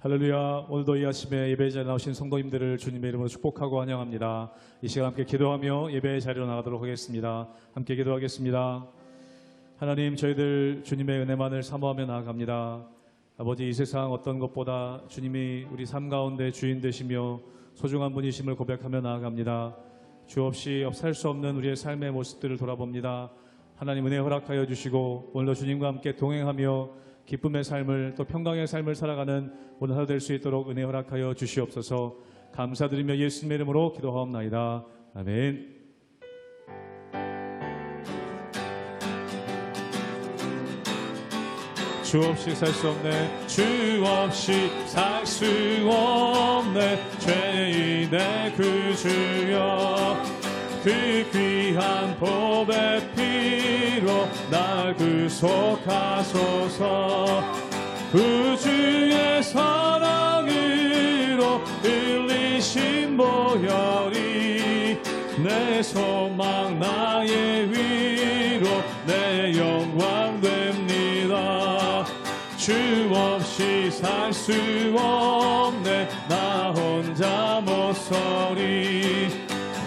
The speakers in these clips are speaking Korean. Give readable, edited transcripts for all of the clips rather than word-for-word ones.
할렐루야. 오늘도 이 아침에 예배 자리에 나오신 성도님들을 주님의 이름으로 축복하고 환영합니다. 이 시간 함께 기도하며 예배 자리로 나가도록 하겠습니다. 함께 기도하겠습니다. 하나님, 저희들 주님의 은혜만을 사모하며 나아갑니다. 아버지, 이 세상 어떤 것보다 주님이 우리 삶 가운데 주인 되시며 소중한 분이심을 고백하며 나아갑니다. 주 없이 살 수 없는 우리의 삶의 모습들을 돌아봅니다. 하나님, 은혜 허락하여 주시고 오늘도 주님과 함께 동행하며 기쁨의 삶을, 또 평강의 삶을 살아가는 오늘 하루 될 수 있도록 은혜 허락하여 주시옵소서. 감사드리며 예수님의 이름으로 기도하옵나이다. 아멘. 주 없이 살 수 없네, 주 없이 살 수 없네, 죄인의 그 주여, 그 귀한 보배 피로 날 구속하소서. 그 주의 사랑으로 흘리신 보혈이 내 소망 나의 위로 내 영광 됩니다. 주 없이 살 수 없네, 나 혼자 못 서리.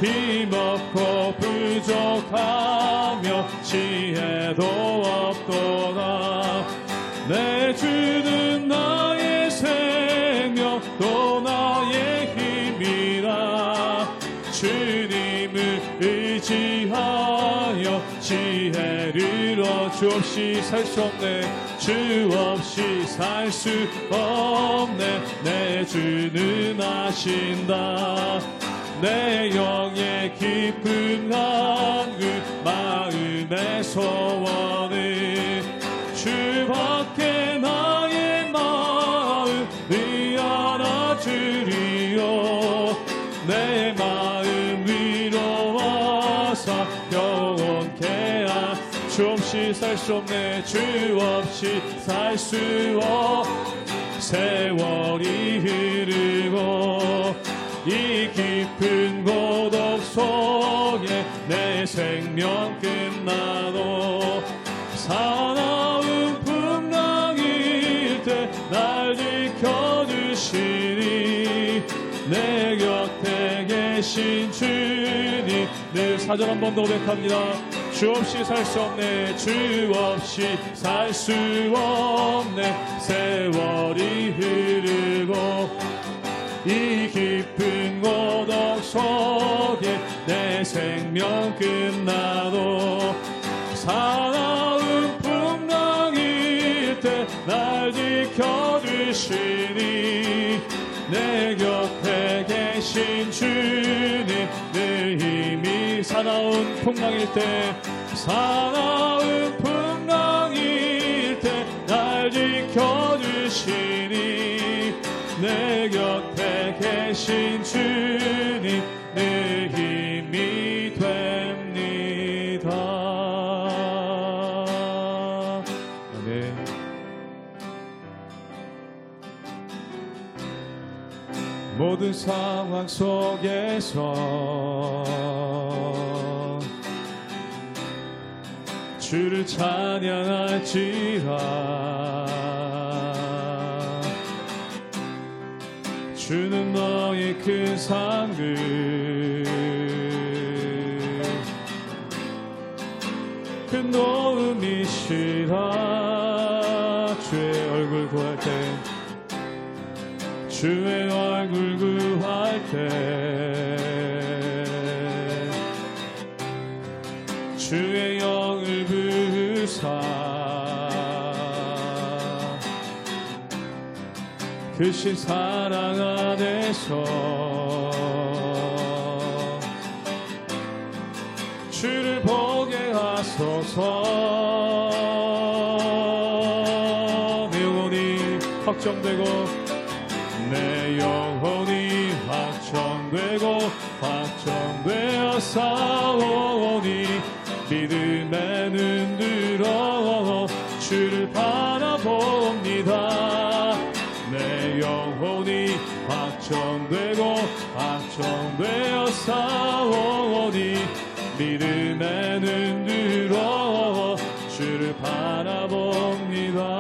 힘없고 부족하며 지혜도 없도다. 내 주는 나의 생명 또 나의 힘이라. 주님을 의지하여 지혜를 얻어. 주 없이 살 수 없네, 주 없이 살 수 없네, 내 주는 아신다. 내 영의 깊은 한그 마음의 소원을 주밖에 나의 마음을 알아주리요. 내 마음 위로 와서 영원케 하. 주 없이 살 수 없네, 주 없이 살 수 없. 세월이 흐르고 이 깊은 고독 속에 내 생명 끝나도 사나운 풍랑일 때 날 지켜주시니. 내 곁에 계신 주님, 늘 사절 한 번 더 고백합니다. 주 없이 살 수 없네, 주 없이 살 수 없네, 세월이 흐르고 이 깊은 고독 속에 내 생명 끝나도 사나운 풍랑일 때 날 지켜주시니. 내 곁에 계신 주님, 늘 힘이. 사나운 풍랑일 때, 사나운 풍랑일 때 날 지켜주시니. 내 곁에 계신 주님, 내 힘이 됩니다. 아멘. 모든 상황 속에서 주를 찬양할지라. 주는 너의 큰 상급, 큰 도움이시라. 주의 얼굴 구할 때, 주의 얼굴 구할 때, 주의 영을 부으사 크신 사랑 안에서 주를 보게 하소서. 내 영혼이 확정되고, 내 영혼이 확정되고 확정되어 싸우니. 믿음의 눈 들어 주를 바라봅니다. 내 영혼이 확정되고 확정되어 싸우니. 믿음의 눈 들어 주를 바라봅니다.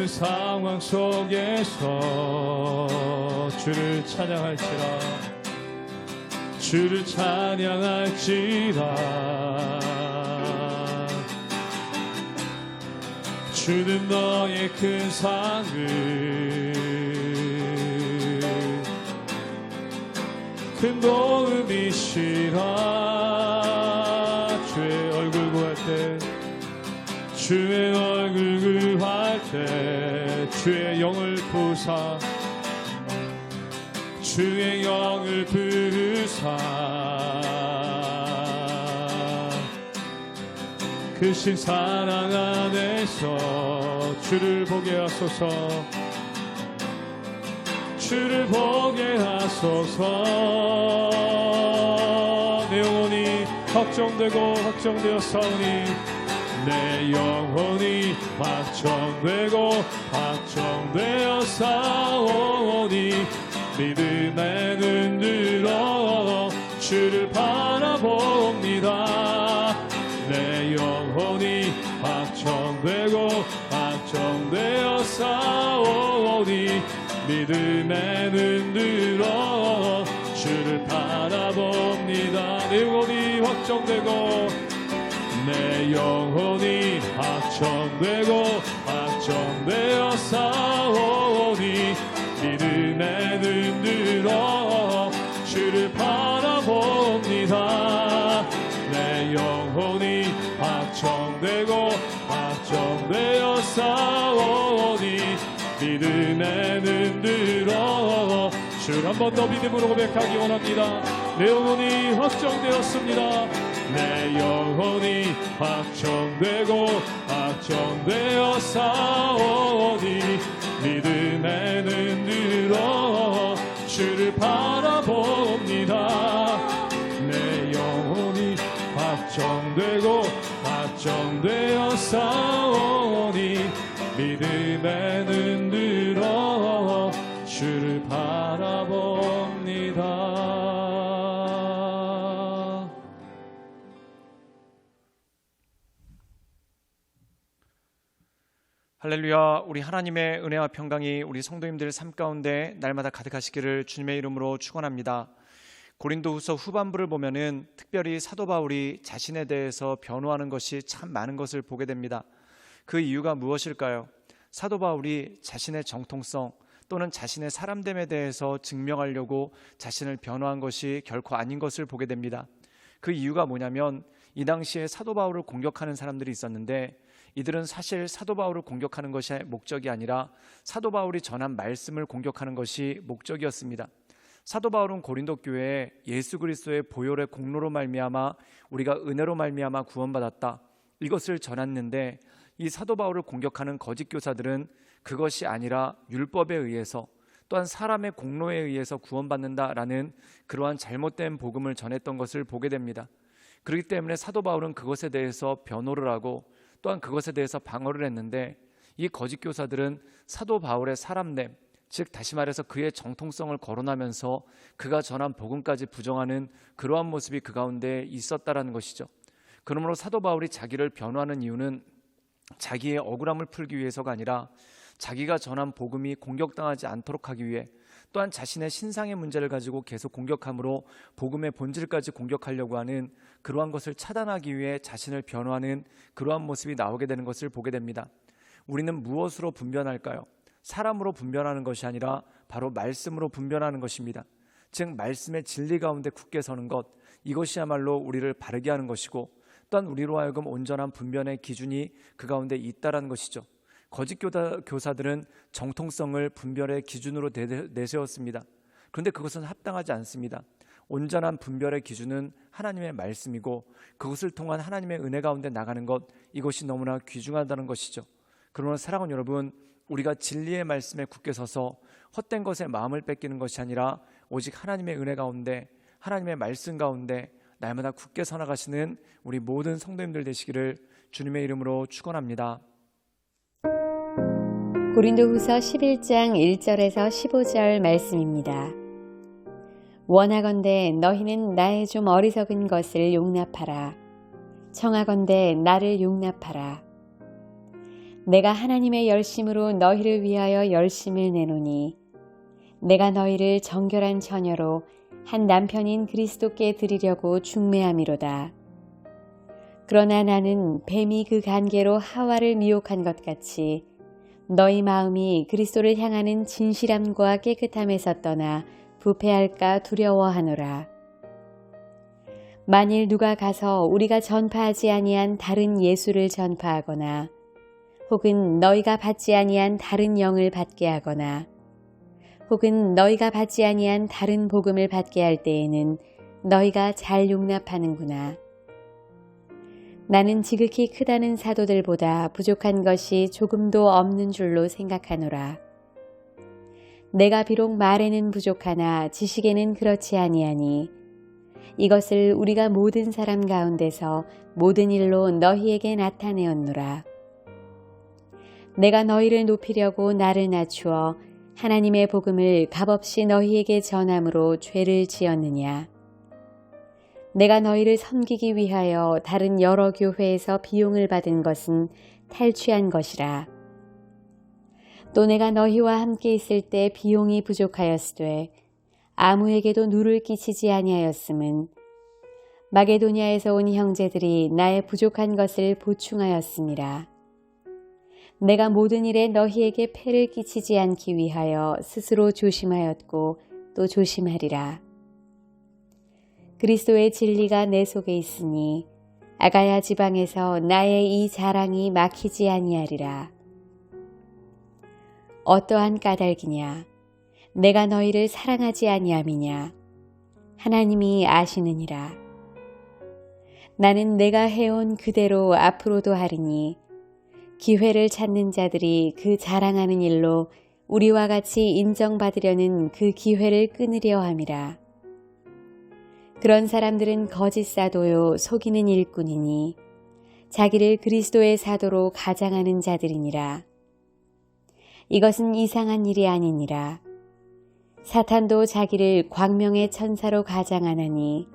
상황 속에서 주를 찬양할지라, 주를 찬양할지라. 주는 너의 큰 상을 큰 도움이시라. 주의 얼굴 구할 때, 주의 얼굴 구할 때 주의 영을 부사, 주의 영을 부사 크신 사랑 안에서 주를 보게 하소서, 주를 보게 하소서. 내 영혼이 확정되고 확정되었사오니, 내 영혼이 확정되고 확정되었사오니, 믿음의 눈 들어 주를 바라봅니다. 내 영혼이 확정되고 확정되었사오니, 믿음의 눈 들어 주를 바라봅니다. 내 영혼이 확정되고, 내 영혼이 확정되고 확정되었사오니, 믿음의 눈 들어 주를 바라봅니다. 내 영혼이 확정되고 확정되었사오니, 믿음의 눈 들어 주를 한 번 더 믿음으로 고백하기 원합니다. 내 영혼이 확정되었습니다. 내 영혼이 확정되고 확정되었사오니, 믿음의 눈 들어 주를 바라봅니다. 내 영혼이 확정되고 확정되었사오니, 믿음의 눈 들어 주를 바라봅니다. 할렐루야. 우리 하나님의 은혜와 평강이 우리 성도님들 삶 가운데 날마다 가득하시기를 주님의 이름으로 축원합니다. 고린도후서 후반부를 보면은 특별히 사도 바울이 자신에 대해서 변호하는 것이 참 많은 것을 보게 됩니다. 그 이유가 무엇일까요? 사도 바울이 자신의 정통성 또는 자신의 사람됨에 대해서 증명하려고 자신을 변호한 것이 결코 아닌 것을 보게 됩니다. 그 이유가 뭐냐면, 이 당시에 사도 바울을 공격하는 사람들이 있었는데, 이들은 사실 사도 바울을 공격하는 것이 목적이 아니라 사도 바울이 전한 말씀을 공격하는 것이 목적이었습니다. 사도 바울은 고린도 교회에 예수 그리스도의 보혈의 공로로 말미암아 우리가 은혜로 말미암아 구원받았다, 이것을 전했는데, 이 사도 바울을 공격하는 거짓 교사들은 그것이 아니라 율법에 의해서 또한 사람의 공로에 의해서 구원받는다라는 그러한 잘못된 복음을 전했던 것을 보게 됩니다. 그렇기 때문에 사도 바울은 그것에 대해서 변호를 하고 또한 그것에 대해서 방어를 했는데, 이 거짓 교사들은 사도 바울의 사람됨, 즉 다시 말해서 그의 정통성을 거론하면서 그가 전한 복음까지 부정하는 그러한 모습이 그 가운데 있었다라는 것이죠. 그러므로 사도 바울이 자기를 변호하는 이유는 자기의 억울함을 풀기 위해서가 아니라 자기가 전한 복음이 공격당하지 않도록 하기 위해, 또한 자신의 신상의 문제를 가지고 계속 공격함으로 복음의 본질까지 공격하려고 하는 그러한 것을 차단하기 위해 자신을 변호하는 그러한 모습이 나오게 되는 것을 보게 됩니다. 우리는 무엇으로 분별할까요? 사람으로 분별하는 것이 아니라 바로 말씀으로 분별하는 것입니다. 즉 말씀의 진리 가운데 굳게 서는 것, 이것이야말로 우리를 바르게 하는 것이고, 또한 우리로 하여금 온전한 분별의 기준이 그 가운데 있다라는 것이죠. 거짓 교사들은 정통성을 분별의 기준으로 내세웠습니다. 그런데 그것은 합당하지 않습니다. 온전한 분별의 기준은 하나님의 말씀이고, 그것을 통한 하나님의 은혜 가운데 나가는 것, 이것이 너무나 귀중하다는 것이죠. 그러나 사랑하는 여러분, 우리가 진리의 말씀에 굳게 서서 헛된 것에 마음을 뺏기는 것이 아니라 오직 하나님의 은혜 가운데, 하나님의 말씀 가운데 날마다 굳게 서나가시는 우리 모든 성도님들 되시기를 주님의 이름으로 축원합니다. 고린도후서 11장 1절에서 15절 말씀입니다. 원하건대 너희는 나의 좀 어리석은 것을 용납하라. 청하건대 나를 용납하라. 내가 하나님의 열심으로 너희를 위하여 열심을 내노니 내가 너희를 정결한 처녀로 한 남편인 그리스도께 드리려고 중매함이로다. 그러나 나는 뱀이 그 간계로 하와를 미혹한 것 같이 너희 마음이 그리스도를 향하는 진실함과 깨끗함에서 떠나 부패할까 두려워하노라. 만일 누가 가서 우리가 전파하지 아니한 다른 예수를 전파하거나 혹은 너희가 받지 아니한 다른 영을 받게 하거나 혹은 너희가 받지 아니한 다른 복음을 받게 할 때에는 너희가 잘 용납하는구나. 나는 지극히 크다는 사도들보다 부족한 것이 조금도 없는 줄로 생각하노라. 내가 비록 말에는 부족하나 지식에는 그렇지 아니하니 이것을 우리가 모든 사람 가운데서 모든 일로 너희에게 나타내었노라. 내가 너희를 높이려고 나를 낮추어 하나님의 복음을 값없이 너희에게 전함으로 죄를 지었느냐. 내가 너희를 섬기기 위하여 다른 여러 교회에서 비용을 받은 것은 탈취한 것이라. 또 내가 너희와 함께 있을 때 비용이 부족하였으되 아무에게도 누를 끼치지 아니하였음은 마게도냐에서 온 형제들이 나의 부족한 것을 보충하였음이라. 내가 모든 일에 너희에게 폐를 끼치지 않기 위하여 스스로 조심하였고 또 조심하리라. 그리스도의 진리가 내 속에 있으니 아가야 지방에서 나의 이 자랑이 막히지 아니하리라. 어떠한 까닭이냐? 내가 너희를 사랑하지 아니함이냐? 하나님이 아시느니라. 나는 내가 해온 그대로 앞으로도 하리니 기회를 찾는 자들이 그 자랑하는 일로 우리와 같이 인정받으려는 그 기회를 끊으려 함이라. 그런 사람들은 거짓 사도요 속이는 일꾼이니 자기를 그리스도의 사도로 가장하는 자들이니라. 이것은 이상한 일이 아니니라. 사탄도 자기를 광명의 천사로 가장하나니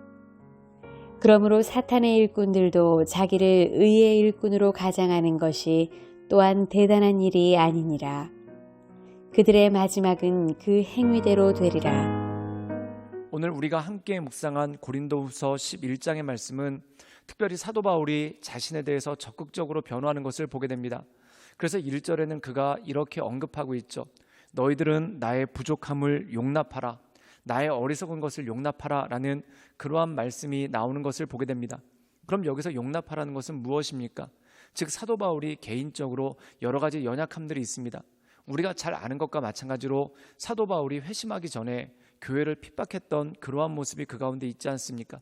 그러므로 사탄의 일꾼들도 자기를 의의 일꾼으로 가장하는 것이 또한 대단한 일이 아니니라. 그들의 마지막은 그 행위대로 되리라. 오늘 우리가 함께 묵상한 고린도후서 11장의 말씀은 특별히 사도 바울이 자신에 대해서 적극적으로 변화하는 것을 보게 됩니다. 그래서 1절에는 그가 이렇게 언급하고 있죠. 너희들은 나의 부족함을 용납하라. 나의 어리석은 것을 용납하라 라는 그러한 말씀이 나오는 것을 보게 됩니다. 그럼 여기서 용납하라는 것은 무엇입니까? 즉 사도 바울이 개인적으로 여러 가지 연약함들이 있습니다. 우리가 잘 아는 것과 마찬가지로 사도 바울이 회심하기 전에 교회를 핍박했던 그러한 모습이 그 가운데 있지 않습니까?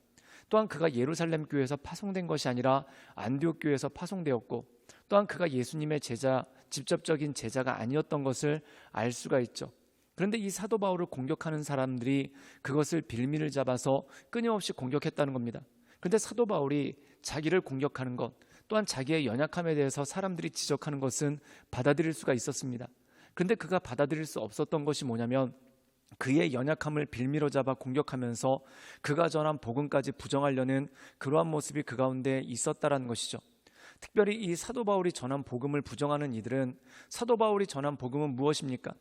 또한 그가 예루살렘 교회에서 파송된 것이 아니라 안디옥 교회에서 파송되었고 또한 그가 예수님의 제자, 직접적인 제자가 아니었던 것을 알 수가 있죠. 그런데 이 사도 바울을 공격하는 사람들이 그것을 빌미를 잡아서 끊임없이 공격했다는 겁니다. 그런데 사도 바울이 자기를 공격하는 것 또한 자기의 연약함에 대해서 사람들이 지적하는 것은 받아들일 수가 있었습니다. 그런데 그가 받아들일 수 없었던 것이 뭐냐면 그의 연약함을 빌미로 잡아 공격하면서 그가 전한 복음까지 부정하려는 그러한 모습이 그 가운데 있었다라는 것이죠. 특별히 이 사도 바울이 전한 복음을 부정하는 이들은 사도 바울이 전한 복음은 무엇입니까?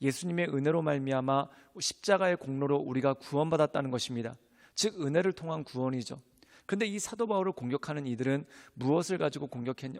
예수님의 은혜로 말미암아 십자가의 공로로 우리가 구원받았다는 것입니다. 즉 은혜를 통한 구원이죠. 그런데 이 사도 바울을 공격하는 이들은 무엇을 가지고 공격했냐?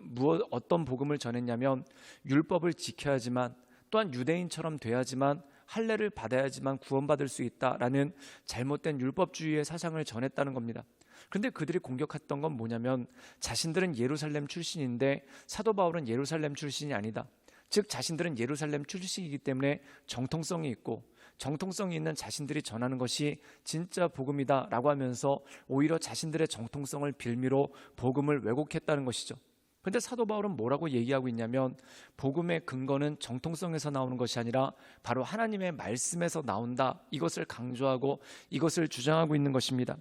어떤 복음을 전했냐면 율법을 지켜야지만 또한 유대인처럼 돼야지만 할례를 받아야지만 구원받을 수 있다라는 잘못된 율법주의의 사상을 전했다는 겁니다. 그런데 그들이 공격했던 건 뭐냐면 자신들은 예루살렘 출신인데 사도 바울은 예루살렘 출신이 아니다. 즉 자신들은 예루살렘 출신이기 때문에 정통성이 있고 정통성이 있는 자신들이 전하는 것이 진짜 복음이다 라고 하면서 오히려 자신들의 정통성을 빌미로 복음을 왜곡했다는 것이죠. 그런데 사도 바울은 뭐라고 얘기하고 있냐면 복음의 근거는 정통성에서 나오는 것이 아니라 바로 하나님의 말씀에서 나온다, 이것을 강조하고 이것을 주장하고 있는 것입니다.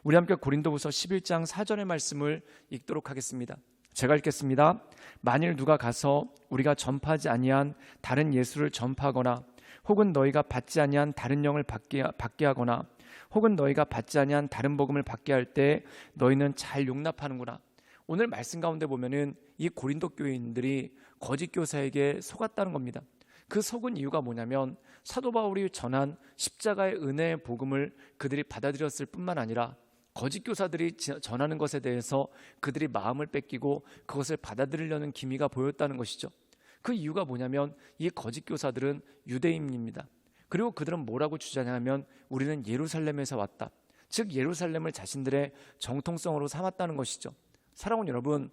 우리 함께 고린도후서 11장 4절의 말씀을 읽도록 하겠습니다. 제가 읽겠습니다. 만일 누가 가서 우리가 전파하지 아니한 다른 예수를 전파하거나 혹은 너희가 받지 아니한 다른 영을 받게 하거나 혹은 너희가 받지 아니한 다른 복음을 받게 할 때 너희는 잘 용납하는구나. 오늘 말씀 가운데 보면은 이 고린도 교인들이 거짓 교사에게 속았다는 겁니다. 그 속은 이유가 뭐냐면 사도 바울이 전한 십자가의 은혜의 복음을 그들이 받아들였을 뿐만 아니라 거짓 교사들이 전하는 것에 대해서 그들이 마음을 뺏기고 그것을 받아들이려는 기미가 보였다는 것이죠. 그 이유가 뭐냐면 이 거짓 교사들은 유대인입니다. 그리고 그들은 뭐라고 주장하냐면 우리는 예루살렘에서 왔다. 즉 예루살렘을 자신들의 정통성으로 삼았다는 것이죠. 사랑하는 여러분,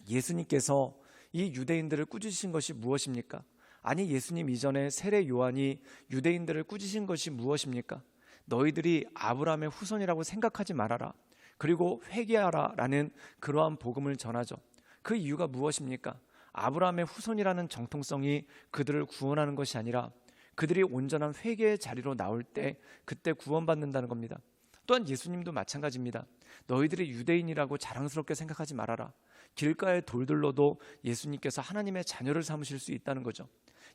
예수님께서 이 유대인들을 꾸짖으신 것이 무엇입니까? 아니, 예수님 이전에 세례 요한이 유대인들을 꾸짖으신 것이 무엇입니까? 너희들이 아브라함의 후손이라고 생각하지 말아라. 그리고 회개하라 라는 그러한 복음을 전하죠. 그 이유가 무엇입니까? 아브라함의 후손이라는 정통성이 그들을 구원하는 것이 아니라 그들이 온전한 회개의 자리로 나올 때 그때 구원받는다는 겁니다. 또한 예수님도 마찬가지입니다. 너희들이 유대인이라고 자랑스럽게 생각하지 말아라. 길가의 돌들로도 예수님께서 하나님의 자녀를 삼으실 수 있다는 거죠.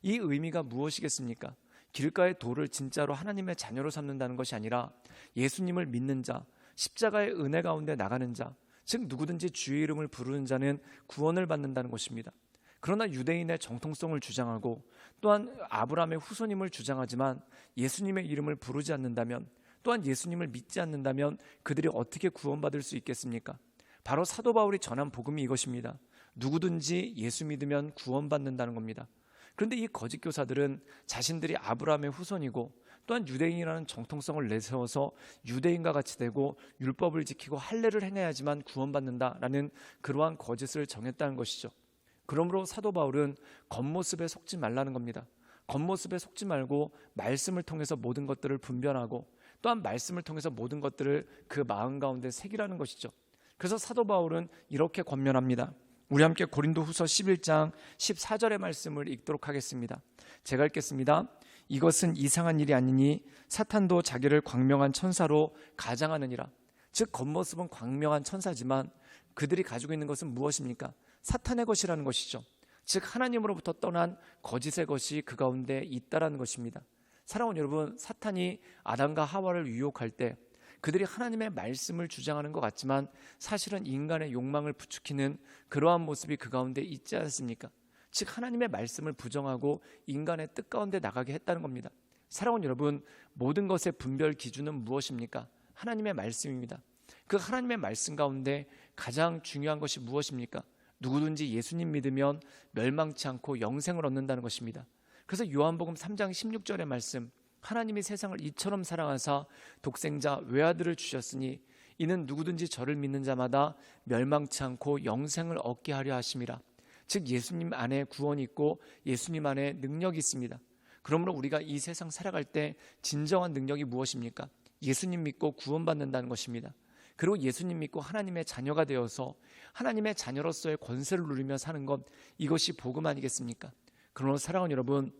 이 의미가 무엇이겠습니까? 길가의 돌을 진짜로 하나님의 자녀로 삼는다는 것이 아니라 예수님을 믿는 자, 십자가의 은혜 가운데 나가는 자, 즉 누구든지 주의 이름을 부르는 자는 구원을 받는다는 것입니다. 그러나 유대인의 정통성을 주장하고 또한 아브라함의 후손임을 주장하지만 예수님의 이름을 부르지 않는다면, 또한 예수님을 믿지 않는다면 그들이 어떻게 구원받을 수 있겠습니까? 바로 사도 바울이 전한 복음이 이것입니다. 누구든지 예수 믿으면 구원받는다는 겁니다. 그런데 이 거짓 교사들은 자신들이 아브라함의 후손이고 또한 유대인이라는 정통성을 내세워서 유대인과 같이 되고 율법을 지키고 할례를 행해야지만 구원받는다라는 그러한 거짓을 정했다는 것이죠. 그러므로 사도 바울은 겉모습에 속지 말라는 겁니다. 겉모습에 속지 말고 말씀을 통해서 모든 것들을 분별하고 또한 말씀을 통해서 모든 것들을 그 마음 가운데 새기라는 것이죠. 그래서 사도 바울은 이렇게 권면합니다. 우리 함께 고린도후서 11장 14절의 말씀을 읽도록 하겠습니다. 제가 읽겠습니다. 이것은 이상한 일이 아니니 사탄도 자기를 광명한 천사로 가장하느니라. 즉 겉모습은 광명한 천사지만 그들이 가지고 있는 것은 무엇입니까? 사탄의 것이라는 것이죠. 즉 하나님으로부터 떠난 거짓의 것이 그 가운데 있다라는 것입니다. 사랑하는 여러분, 사탄이 아담과 하와를 유혹할 때 그들이 하나님의 말씀을 주장하는 것 같지만 사실은 인간의 욕망을 부추기는 그러한 모습이 그 가운데 있지 않습니까? 즉 하나님의 말씀을 부정하고 인간의 뜻 가운데 나가게 했다는 겁니다. 사랑하는 여러분, 모든 것의 분별 기준은 무엇입니까? 하나님의 말씀입니다. 그 하나님의 말씀 가운데 가장 중요한 것이 무엇입니까? 누구든지 예수님 믿으면 멸망치 않고 영생을 얻는다는 것입니다. 그래서 요한복음 3장 16절의 말씀, 하나님이 세상을 이처럼 사랑하사 독생자 외아들을 주셨으니 이는 누구든지 저를 믿는 자마다 멸망치 않고 영생을 얻게 하려 하심이라. 즉 예수님 안에 구원이 있고 예수님 안에 능력이 있습니다. 그러므로 우리가 이 세상 살아갈 때 진정한 능력이 무엇입니까? 예수님 믿고 구원받는다는 것입니다. 그리고 예수님 믿고 하나님의 자녀가 되어서 하나님의 자녀로서의 권세를 누리며 사는 것, 이것이 복음 아니겠습니까? 그러나 사랑하는 여러분,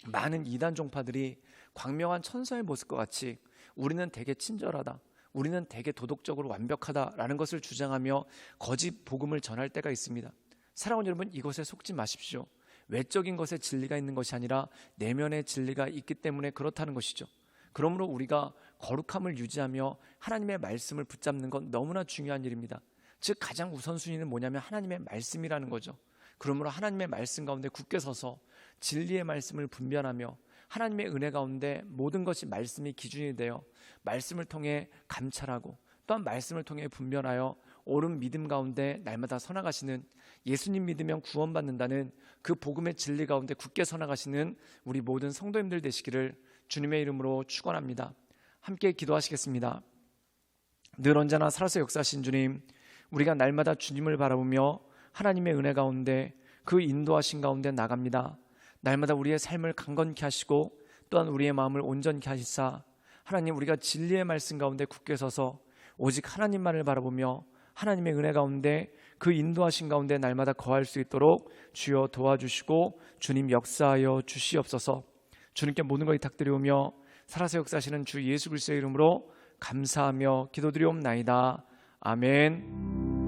많은 이단 종파들이 광명한 천사의 모습과 같이 우리는 되게 친절하다, 우리는 되게 도덕적으로 완벽하다라는 것을 주장하며 거짓 복음을 전할 때가 있습니다. 사랑하는 여러분, 이것에 속지 마십시오. 외적인 것에 진리가 있는 것이 아니라 내면의 진리가 있기 때문에 그렇다는 것이죠. 그러므로 우리가 거룩함을 유지하며 하나님의 말씀을 붙잡는 건 너무나 중요한 일입니다. 즉 가장 우선순위는 뭐냐면 하나님의 말씀이라는 거죠. 그러므로 하나님의 말씀 가운데 굳게 서서 진리의 말씀을 분별하며 하나님의 은혜 가운데 모든 것이 말씀이 기준이 되어 말씀을 통해 감찰하고 또한 말씀을 통해 분별하여 옳은 믿음 가운데 날마다 서나가시는, 예수님 믿으면 구원받는다는 그 복음의 진리 가운데 굳게 서나가시는 우리 모든 성도님들 되시기를 주님의 이름으로 축원합니다. 함께 기도하시겠습니다. 늘 언제나 살아서 역사하신 주님, 우리가 날마다 주님을 바라보며 하나님의 은혜 가운데 그 인도하신 가운데 나갑니다. 날마다 우리의 삶을 강건케 하시고 또한 우리의 마음을 온전케 하시사 하나님, 우리가 진리의 말씀 가운데 굳게 서서 오직 하나님만을 바라보며 하나님의 은혜 가운데 그 인도하신 가운데 날마다 거할 수 있도록 주여 도와주시고 주님 역사하여 주시옵소서. 주님께 모든 것을 탁드리오며 살아서 역사하시는 주 예수 그리스도의 이름으로 감사하며 기도드리옵나이다. 아멘.